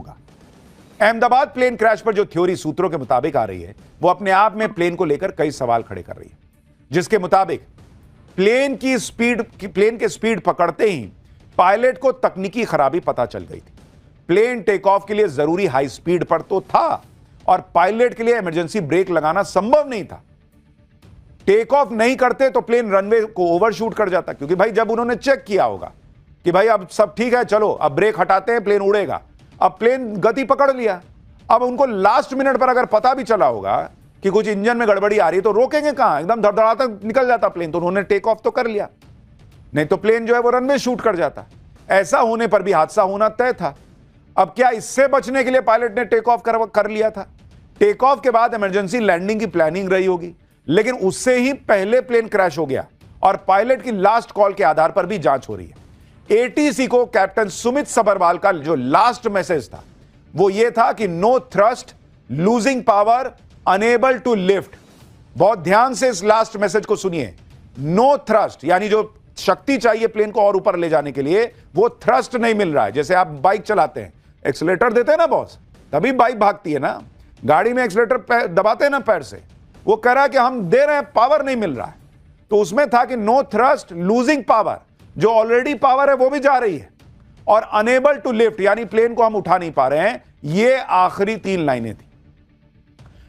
होगा। Ahmedabad plane crash पर जो थ्योरी सूत्रों के मुताबिक आ रही है वो अपने आप में प्लेन को लेकर कई सवाल खड़े कर रही है, जिसके मुताबिक प्लेन के स्पीड पकड़ते ही पायलट को तकनीकी खराबी पता चल गई थी। प्लेन टेक ऑफ के लिए जरूरी हाई स्पीड पर तो था और पायलट के लिए इमरजेंसी ब्रेक लगाना संभव नहीं था। टेक ऑफ नहीं करते तो प्लेन रनवे को ओवरशूट कर जाता, क्योंकि भाई जब उन्होंने चेक किया होगा कि भाई अब सब ठीक है, चलो अब ब्रेक हटाते हैं, प्लेन उड़ेगा, अब प्लेन गति पकड़ लिया। अब उनको लास्ट मिनट पर अगर पता भी चला होगा कि कुछ इंजन में गड़बड़ी आ रही है तो रोकेंगे कहां, एकदम धड़धड़ाता निकल जाता प्लेन, तो उन्होंने टेक ऑफ तो कर लिया, नहीं तो प्लेन जो है वो रनवे शूट कर जाता। ऐसा होने पर भी हादसा होना तय था। अब क्या इससे बचने के लिए पायलट ने टेक ऑफ कर लिया था? टेक ऑफ के बाद इमरजेंसी लैंडिंग की प्लानिंग रही होगी, लेकिन उससे ही पहले प्लेन क्रैश हो गया और पायलट की लास्ट कॉल के आधार पर भी जांच हो रही है। एटीसी को कैप्टन सुमित सबरवाल का जो लास्ट मैसेज था वो ये था कि no thrust, losing power, unable to lift. बहुत ध्यान से इस लास्ट मैसेज को सुनिए। नो थ्रस्ट यानी जो शक्ति चाहिए प्लेन को और ऊपर ले जाने के लिए वो थ्रस्ट नहीं मिल रहा है। जैसे आप बाइक चलाते हैं, एक्सीलरेटर देते हैं ना बॉस, तभी बाइक भागती है ना। गाड़ी में एक्सीलरेटर दबाते हैं ना पैर से, वो कह रहा है कि हम दे रहे हैं, पावर नहीं मिल रहा है। तो उसमें था कि नो थ्रस्ट, लूजिंग पावर, जो ऑलरेडी पावर है वो भी जा रही है, और अनेबल टू लिफ्ट यानी प्लेन को हम उठा नहीं पा रहे हैं। ये आखिरी 3 लाइनें थी।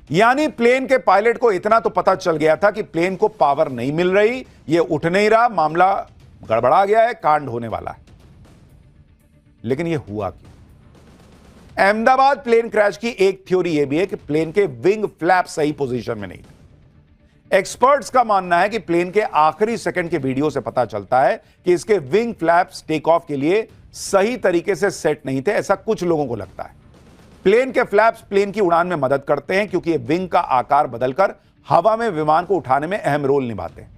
यानी प्लेन के पायलट को इतना तो पता चल गया था कि प्लेन को पावर नहीं मिल रही, ये उठ नहीं रहा, मामला गड़बड़ा गया है, कांड होने वाला है। लेकिन ये हुआ क्यों? अहमदाबाद प्लेन क्रैश की एक थ्योरी यह भी है कि प्लेन के विंग फ्लैप सही पोजीशन में नहीं थे। एक्सपर्ट्स का मानना है कि प्लेन के आखिरी सेकंड के वीडियो से पता चलता है कि इसके विंग फ्लैप्स टेक ऑफ के लिए सही तरीके से सेट नहीं थे, ऐसा कुछ लोगों को लगता है। प्लेन के फ्लैप्स प्लेन की उड़ान में मदद करते हैं क्योंकि ये विंग का आकार बदलकर हवा में विमान को उठाने में अहम रोल निभाते हैं।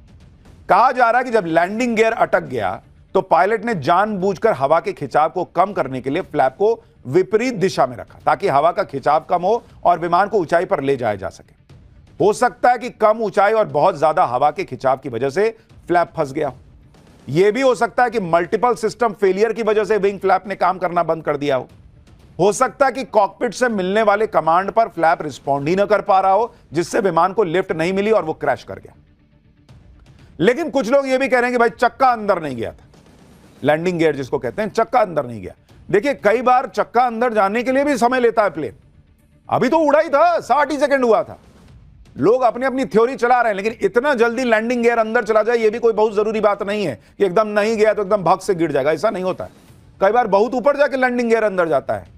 कहा जा रहा है कि जब लैंडिंग गियर अटक गया तो पायलट ने जानबूझकर हवा के खिंचाव को कम करने के लिए फ्लैप को विपरीत दिशा में रखा ताकि हवा का खिंचाव कम हो और विमान को ऊंचाई पर ले जाया जा सके। हो सकता है कि कम ऊंचाई और बहुत ज्यादा हवा के खिंचाव की वजह से फ्लैप फंस गया हो। यह भी हो सकता है कि मल्टीपल सिस्टम फेलियर की वजह से विंग फ्लैप ने काम करना बंद कर दिया हो सकता है कि कॉकपिट से मिलने वाले कमांड पर फ्लैप रिस्पॉन्ड ही ना कर पा रहा हो, जिससे विमान को लिफ्ट नहीं मिली और वो क्रैश कर गया। लेकिन कुछ लोग यह भी कह रहे हैं कि भाई चक्का अंदर नहीं गया था, लैंडिंग गियर जिसको कहते हैं, चक्का अंदर नहीं गया। देखिए कई बार चक्का अंदर जाने के लिए भी समय लेता है प्लेन। अभी तो उड़ा ही था, 60 ही सेकंड हुआ था। लोग अपनी अपनी थ्योरी चला रहे हैं, लेकिन इतना जल्दी लैंडिंग गियर अंदर चला जाए यह भी कोई बहुत जरूरी बात नहीं है कि एकदम नहीं गया तो एकदम भग से गिर जाएगा, ऐसा नहीं होता है। कई बार बहुत ऊपर जाके लैंडिंग गियर अंदर जाता है।